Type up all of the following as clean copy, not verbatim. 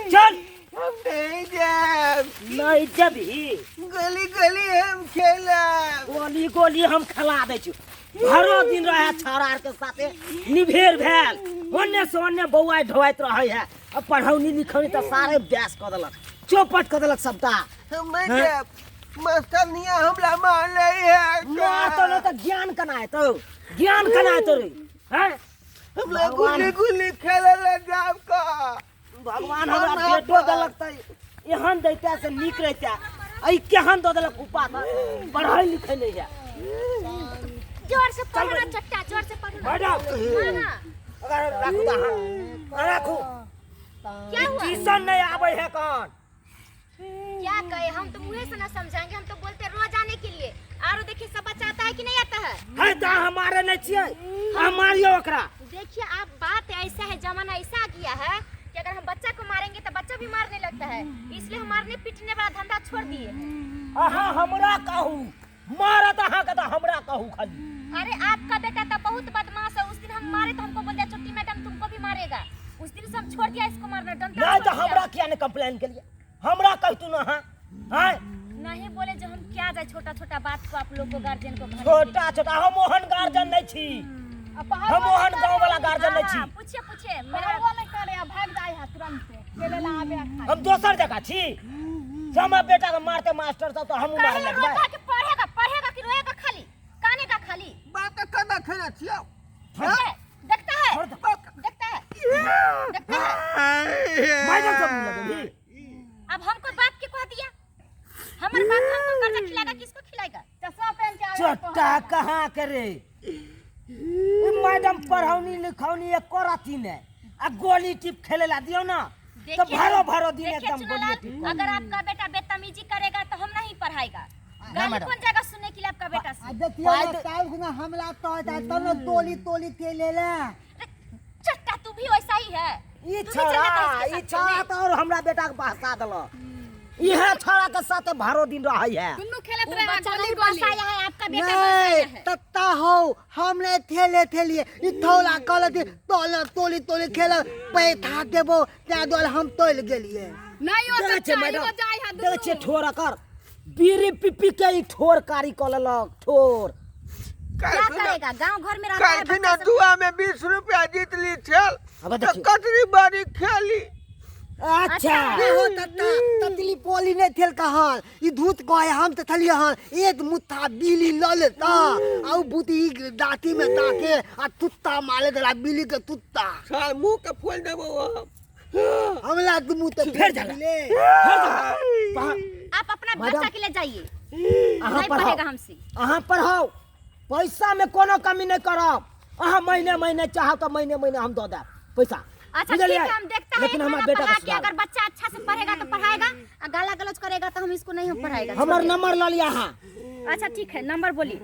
चल हम नहीं जाए। नहीं जबी गली गली हम खेला। गोली गोली हम खिला दे छु भरो दिन रहे छौड़ा के साथे निभेर भेल ओन्ने से ओन्ने बौआ ढोइत रहे है अब पढ़ौनी लिखौनी तो सारे ब्यास क देलक चौपट क देलक सबटा। हम नहीं जाए। मास्टर नहीं हमला मार ले है। मार तो नहीं तो ज्ञान कनाए तो ज्ञान कनाए तो रे हैं हमला गुल्ली गुल्ली खेले लगा का। भगवान हमरा पेटो देलक त एहन दैता से नीक रहता आई केहन दो देलक उपा था पढ़ाई लिखाई नहीं है। जोर से पढ़ो ना चट्टा, जोर से पढ़ो ना। मैडम हाँ, अगर राखू दा राखू क्या हुआ? ट्यूशन नहीं आवे है कौन क्या कहे हम तो मुँह से ना समझाएंगे, हम तो बोलते रोज आने के लिए। और देखिए सब बच्चा आता है कि नहीं आता है? तो हमारे नहीं छिए हमारियो ओकरा। देखिए आप बात ऐसा है, जमाना ऐसा आ गया है कि अगर हम बच्चा को मारेंगे तो बच्चा भी मारने लगता है, इसलिए हम मारने पीटने वाला धंधा छोड़ दिए हैं। अहाँ हमरा कहू मारत अहाँ के तो हमरा कहू खाली। अरे आपका बेटा तो बहुत बदमाश है, उस दिन हम मारे तो हमको बोल दिया छुट्टी मैडम तुमको भी मारेगा। उस दिन से हम छोड़ दिया इसको मारना, डंडा नहीं तो हमरा क्या ने कंप्लेन के लिए हमरा कहतू ना हां नहीं बोले जो हम क्या जाए छोटा छोटा बात को आप लोग को गार्जियन को छोटा छोटा हम मोहन गार्जियन नहीं छी हम मोहन गांव वाला गार्जियन नहीं छी। पूछिए पूछिए मेरा वो नहीं करे भाग जाए है तुरंत से केले ला आवे खाए। हम दोसर जगह छी जमा बेटा के मारते मास्टर सब तो हम मार लगबे। पढ़ेगा पढ़ेगा कि रोएगा खाली कानेगा खाली बात करना खेला छियो। देखता है देखता है देखता है मैडम सब लगे अब हमको बाप के कह दिया हमारे बाप हमको कर्जा खिलाएगा किसको खिलाएगा? चश्मा पहन के आवे चट्टा कहाँ करे मैडम पढ़ौनी लिखौनी एक करती ने आ गोली टिप खेले ला दियो ना तो भरो भरो दिन एकदम गोली टिप। अगर आपका बेटा बदतमीजी करेगा तो हम नहीं पढ़ाएगा। गाली कौन जगह सुनने के लिए आपका बेटा से? देखिए काल गुना हमला तो है तनो टोली टोली के ले ले। चट्टा तू भी वैसा ही है। ई छोड़ा तो और हमरा बेटा के बहका देलो इहे छोड़ा के साथ भरो दिन रहै है। दुन्नु खेलत रहे बच्चा नहीं बसाया है आपका बेटा बसाया है। तत्ता हो हमने थेले थेलिए ई थौला कल दे तोला टोली टोली खेल पैसा देबो त्या दोल हम तोल गेलिए। नहीं हो देखै मैडम देखै ठोरा कर बीरी पिपी के ई ठोर कारी कललक ठोर क्या करेगा? गांव घर में रहता है बिना दुआ में 20 रुपया जीत ली चल अब तो कतरी बारी खेली। अच्छा हो तत्ता ततली पोली ने थेल कहल ई धूत गए हम त थलिए हन एक मुट्ठा बिली ललता आउ बुती दाती में ताके आ तुत्ता माले दला बिली के तुत्ता साल मुंह के खोल देबो हमला दुमु त फिर जा ले। आप अपना बच्चा के लिए जाइए नहीं पढ़ेगा हमसे। अहाँ पढ़ाओ पैसा में कोनो कमी नहीं करब अहाँ महीने महीने चाहो तो महीने महीने हम दो देब पैसा। अच्छा ठीक है हम देखते हैं लेकिन हमारा खाना बेटा पढ़ा का के अगर बच्चा अच्छा से पढ़ेगा तो पढ़ाएगा और गाला गलौज करेगा तो हम इसको नहीं पढ़ाएगा। हमर नंबर ल लिया हां। अच्छा ठीक है नंबर बोलिए।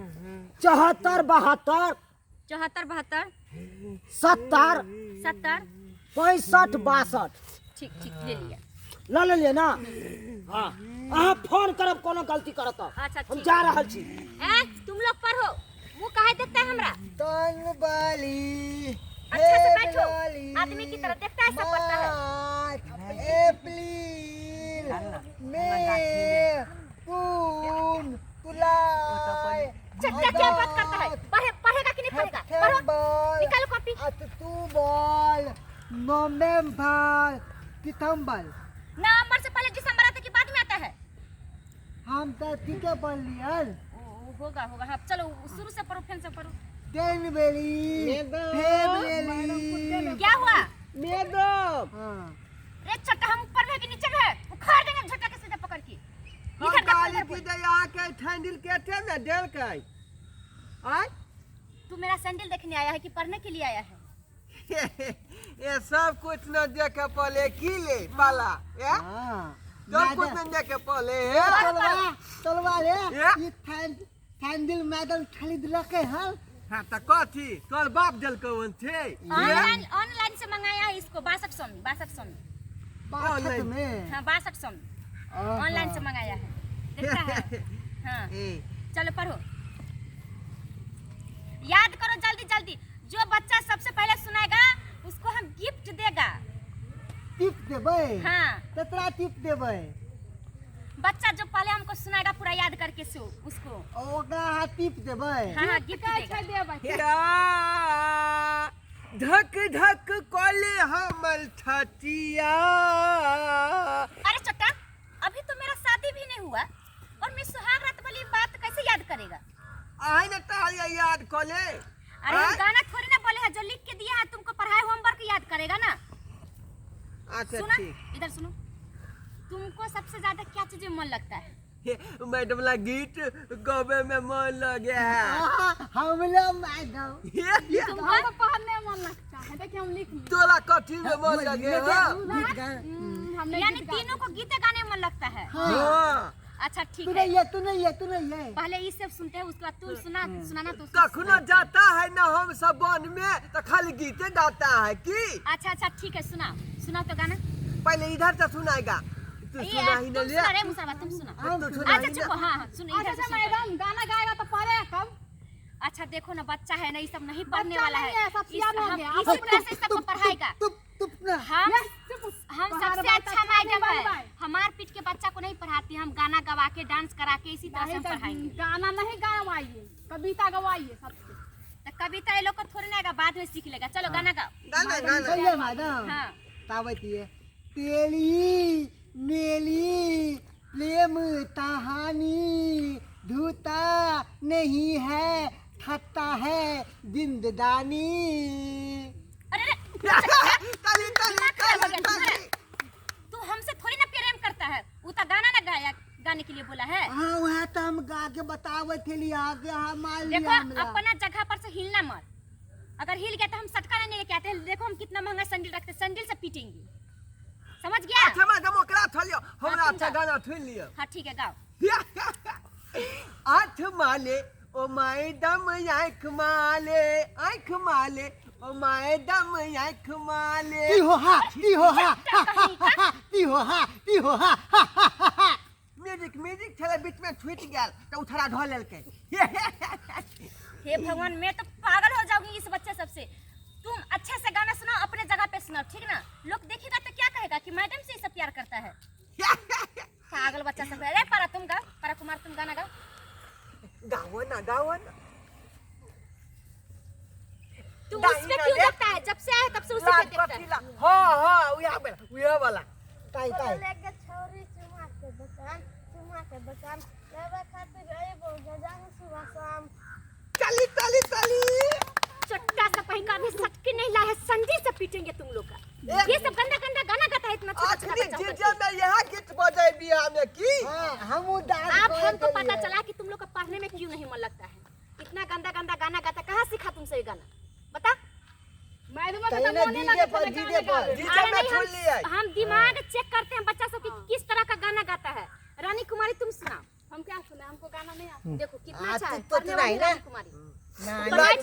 74 72 74 70 70 65 62 ठीक ठीक ले लिया। ले लिए ना हां अहाँ फोन करब कोनो गलती करत तो अच्छा हम ठीक जा रहल छी। तुम लोग पढ़ो मुंह काहे देखता है हमरा? तन बाली अच्छा से बैठो आदमी की तरह देखता है सब पढ़ता है। एप्रिल मई जून जुलाई चट्टा क्या बात करता है? पढ़ेगा कि नहीं पढ़ेगा? पढ़ो निकालो कॉपी। अक्टूबर नवंबर दिसंबर नवंबर से पहले दिसंबर आता है कि बाद में आता है? हम तो ठीक है पढ़ लिए। होगा होगा हाँ चलो शुरू से पढ़ो फिर से पढ़ो। जनवरी फरवरी क्या हुआ? मैडम रे चट्टा हम ऊपर है कि नीचे है? उखाड़ देंगे झटका के सीधे पकड़ के। इधर गाली देखो की दया के ठंडिल के थे ना डेल के आय तू मेरा सैंडल देखने आया है कि पढ़ने के लिए आया है? ये सब कुछ न देखे पहले की ले पाला ये सब कुछ न देखे पहले तलवा रे ये? ये फैंडिल मैडम खरीद रखे हैं। हां त कथी तोर बाप देल कौन थे ऑनलाइन से मंगाया है इसको 6200 में 6200 में। बासठ में हाँ 6200 में ऑनलाइन से मंगाया है देखता है। हाँ चलो पढ़ो याद करो जल्दी जल्दी। जो बच्चा सबसे पहले सुनाएगा उसको हम गिफ्ट देगा। टिप देबै हाँ तेतरा टिप देबै बच्चा जो पहले हमको सुनाएगा पूरा याद करके सो उसको ओकरा टिप देबै हाँ हाँ गिफ्ट देगा या धक धक कोले हमर छतिया। अरे चट्टा अभी तो मेरा शादी भी नहीं हुआ और मैं सुहाग रात वाली बात कैसे याद करेगा? आई न तालिया याद कोले। अरे हम गाना थोड़ी ना बोले हैं, जो लिख के दिया है तुमको पढ़ाए होमवर्क याद करेगा ना। अच्छा सुना ठीक। इधर सुनो, तुमको सबसे ज्यादा क्या चीज में मन लगता है? मैडम ला गीत गावे में मन लगे है। हमला मैडम तुमको पढ़ने में मन लगता है, देखिए हम लिख लिए। तोला कथी में मन लगे है? यानी तीनों को गीते गाने में मन लगता है। हाँ अच्छा ठीक तू है, नहीं है पहले ये सब सुनते हैं उसके बाद तुम सुनाना तो कखनो जाता है ना हम सब वन में तो खाली गीते गाता है की। अच्छा ठीक है, सुना तो गाना। पहले इधर से सुनाएगा। तू ये सुना ही तुम ना सुना रे मुसलमान, तुम सुना। तू सुना अच्छा ही चुप ना। हाँ सुनो इधर अच्छा से सुनो। मैडम गाना गाएगा तो पढ़े कब? अच्छा देखो ना, बच्चा है ना, ये सब नहीं पढ़ने बच्चा वाला नहीं है। है, सब सियान हो गया। इसी तरह से सबको पढ़ाएगा। तुप ना हम तुम्हारा सबसे बात अच्छा अच्छा नहीं मैडम है। बनवाए। हमार पीठ के बच्चा को नहीं पढ़ाती, हम गाना गवा के डांस करा के इसी तरह से हम पढ़ाएंगे। गाना नहीं गवाइए, कविता गवाइए सबके। तो कविता ये लोग को थोड़ी ना आएगा, बाद में सीख लेगा। चलो गाना गाओ। गाना गाना सही है मैडम हाँ तावती तेरी मेरी प्रेम कहानी धूता नहीं है थकता है जिंदगानी। अरे रे, ताली ताली दिमाग खराब हो गया ताली तुम्हारा। तू हमसे थोड़ी ना प्रेम करता है, वो तो गाना ना गाया गाने के लिए बोला है। हाँ वह तो हम गा के बतावे थे लिया के हमारे लिए देखो हमरा। अपना जगह पर से हिलना मत, अगर हिल गया तो हम सटका नहीं लेके आते हैं। देखो हम कितना महंगा सैंडल रखते हैं, सैंडल से पीटेंगे, समझ गया? अच्छा मैडम ओकरा थलियो हमरा हाँ, अच्छा तुम गाना थुन लियो। हाँ ठीक है गाओ। आठ माले ओ मैडम आँख माले ओ मैडम आँख माले। ती हो हा म्यूजिक छले बीच में छूट गेल तो उथरा ढो लेलकै। हे भगवान, मैं तो पागल हो जाऊंगी इस बच्चे सबसे। तुम अच्छे से गाना सुनाओ, अपने जगह पे सुनाओ, ठीक ना? लोग देखेगा तो क्या कहेगा कि मैडम से ये सब प्यार करता है। पागल बच्चा सब। अरे पारा तुम गाओ, पारा कुमार तुम गाना गाओ। गाओ ना तू उस पे क्यों देखता है? जब से आया तब से उसी पे देखता है। हाँ उया वाला ताई लेके छोरी चुमा के दुकान लेवे खातिर एगो गजान सुबह शाम। चली चट्टा सा कहीं का भी सटके नहीं लाया है, संजी से पीटेंगे तुम लोग का। ये सब गंदा गाना गाता है इतना छोटा आखिरी बच्चा जीजा होकर में यह गीत बजाई बियाह में की। हाँ हम डांस अब हमको पता चला कि तुम लोग को पढ़ने में क्यों नहीं मन लगता है। इतना गंदा गाना गाता, कहाँ सीखा तुमसे ये गाना? बता। मैडम तही तो ना मोने डीजे लगे पर थे डीजे गाने पर गावे। जीजा में नहीं, छुन लिया। हम दिमाग चेक करते हैं बच्चा सब कि किस तरह का गाना गाता है। रानी कुमारी तुम सुनाओ। हम क्या सुने, हमको गाना नहीं आता। देखो कितना हाँ, अच्छा है तू तो पढ़ने वाली नहीं ना। रानी कुमारी। लाइट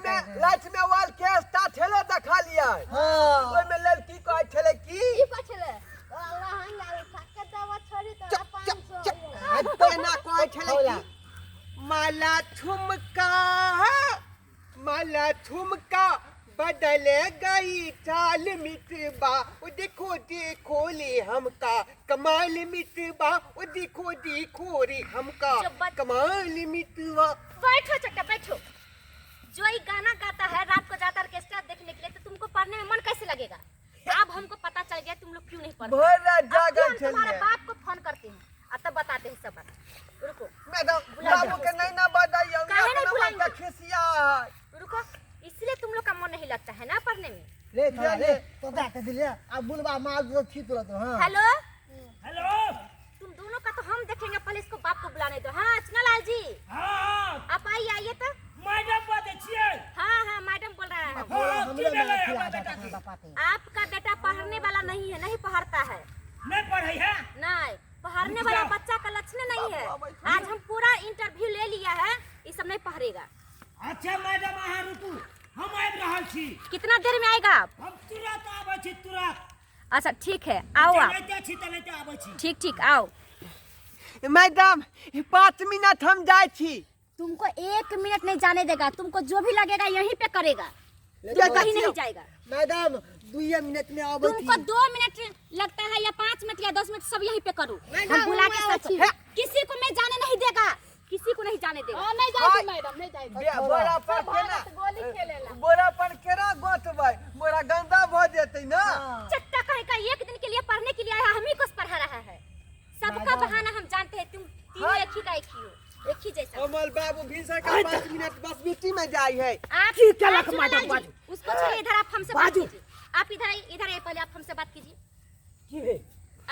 हाँ लाइट में वाल के स्टार्ट छले देखा लिया। ओय में लड़की कहै छले की लहंगा उठा के देवा छोरी तोरा 500। तेना कहै छले की माला ठुमका बदल गई चाल मिटबा। ओ देखो ले हमका कमाल मिटबा। ओ देखो रे हमका कमाल मिटबा। बैठो चट्टा बैठो। जो ये गाना गाता है रात को जाता ऑर्केस्ट्रा देखने के लिए, तो तुमको पढ़ने में मन कैसे लगेगा? अब हमको पता चल गया तुम लोग क्यों नहीं पढ़ते। भर रात अब जागल हम तुम्हारे छलिए। बाप को फोन करते हैं, अब तब बताते हैं सब बात। रुको मैडम बाबू के नहीं ना बधाई काहे नहीं बुलाएंगे? खिसिया रुको, इसलिए तुम लोग का मन नहीं लगता है ना पढ़ने में। रे तो जाके दिलिया अब बुलवा मार दो ठीक तो हाँ हेलो, हेलो। तुम दोनों का तो हम देखेंगे, पहले इसको बाप को बुलाने दो। हाँ चुनालाल जी हाँ आप आइए तो। मैडम बात छियै। हाँ मैडम बोल रहा है। हाँ, हमरे की में भेलै खिला हमर बेटा की? आपका बेटा पढ़ने वाला नहीं है, नहीं पढ़ता है। नहीं पढ़ै है। नहीं पढ़ने वाला बच्चा का लक्षण नहीं है। आज हम पूरा इंटरव्यू ले लिया है, ये सब नहीं पढ़ेगा। अच्छा मैडम अहाँ रुकू, हम आबि रहल छी। कितना देर में आएगा आप? हम तुरंत आबै छी, तुरंत। अच्छा ठीक है, आओ आप। चलैते छी तलैते आबै छी। ठीक आओ। मैडम 5 मिनट हम जाए छी। तुमको 1 मिनट नहीं जाने देगा, तुमको जो भी लगेगा यहीं पे करेगा, तुम कहीं नहीं जाएगा। मैडम 2 मिनट में आबे तुमको 2 मिनट लगता है या 5 मिनट या 10 मिनट सब यहीं पे करूँ हम बुला के सच्ची किसी को मैं जाने नहीं देगा किसी को नहीं जाने देगा नहीं जाएगी मैडम नहीं जाएगी बोरा पर केना गोली खेलेला बोरा पर केना गोतबै बोरा गंदा भ जेतै ना चट्टा कहेगा एक दिन के लिए पढ़ने के लिए आया हम ही को पढ़ा रहा है सबका बहाना हम जानते हैं तुम तीनों एक ही का एक ही हो एक ही जैसा कमल बाबू भीषण का 5 मिनट बस बेटी में जाई है आप की कलक सुनो मैडम, लाल जी, बाजू। उसको छोड़िए इधर आप हमसे बात बाजू। कीजिए आप इधर आइए पहले आप हमसे बात कीजिए की है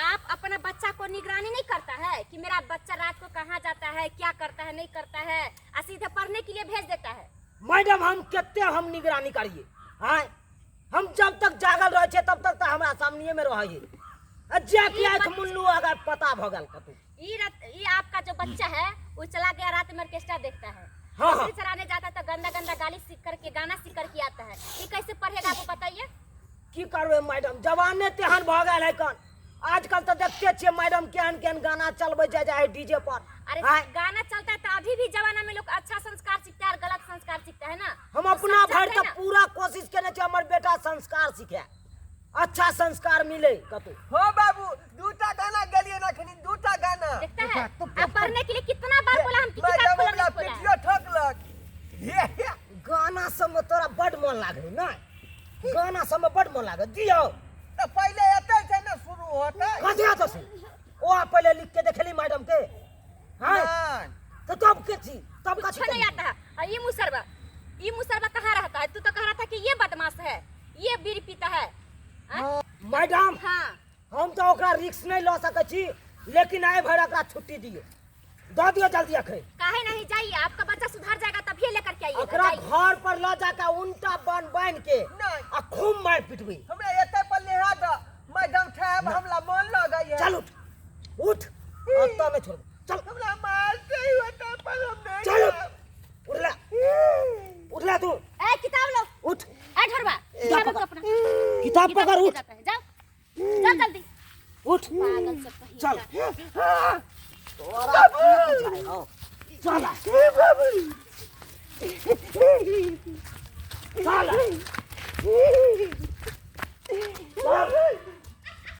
आप अपना बच्चा को निगरानी नहीं करता है कि मेरा बच्चा रात को कहाँ जाता है क्या करता है नहीं करता है और सीधे पढ़ने के लिए भेज देता है मैडम हम कितने हम निगरानी करिए हाँ हम जब तक जागल रहे तब तक तो हमारा सामने में रहिए जे की आंख मुन्नू अगर पता भगल कतु ये आपका जो बच्चा है वो चला गया रात में ऑर्केस्ट्रा देखता है हाँ, हाँ। मछली चराने जाता है तो गंदा गंदा गाली सीख करके गाना सीख करके आता है ये कैसे पढ़ेगा वो बताइए की करबे मैडम जवाने तेहन भ गेल है कन आजकल तो देखते छे मैडम केहन केहन गाना चलबे जाए डीजे पर अरे हाँ? गाना चलता है तो अभी भी जमाना में लोग अच्छा संस्कार सीखता है और गलत संस्कार सीखता है ना हम तो अपना सब भर जानते तो हैं ना। पूरा कोशिश केने छे हमर बेटा संस्कार सीखे अच्छा संस्कार मिले कतु हो बाबू दूटा गाना गेलिए ना खनी दूटा गाना देखता है अब पढ़ने के लिए कितना बार बोला हम किताब मैडम खोलो हमरा नहीं खोला पिटियो ठोकलक गाना सब में तोरा बड मन लागे ना गाना सब में बड मन लागे दियो तो पहले एते से ना शुरू होता कथि तो से ओ आप पहले लिख के देखली मैडम के हां तो तब के थी तब का कुछ नहीं आता है और ये मुसरबा कहाँ रहता है तू तो कह रहा था कि ये बदमाश है ये बीड़ी पीता है मैडम हाँ हम तो ओकरा रिस्क नहीं ले सके छी लेकिन आए भर ओकरा छुट्टी दियो दे दियो जल्दी अखरे काहे नहीं जाइए आपका बच्चा सुधर जाएगा तभी लेकर के आइए ओकरा घर पर ले जाके उल्टा बन के नहीं आ खूब मार पिटबी हमरा एते पर लेहा द मैडम साहब हमरा मन लगई है चल उठ अब तो मैं छोड़ चल हमरा मारते ही होता पर हम नहीं चल जाब। उठ ले तू ए किताब लो उठ ए ढोरबा किताब रखो अपना किताब पकड़ उठ जाता है जाओ जल्दी उठ पागल सब कहीं चल का। तोरा की बुझाए हो चल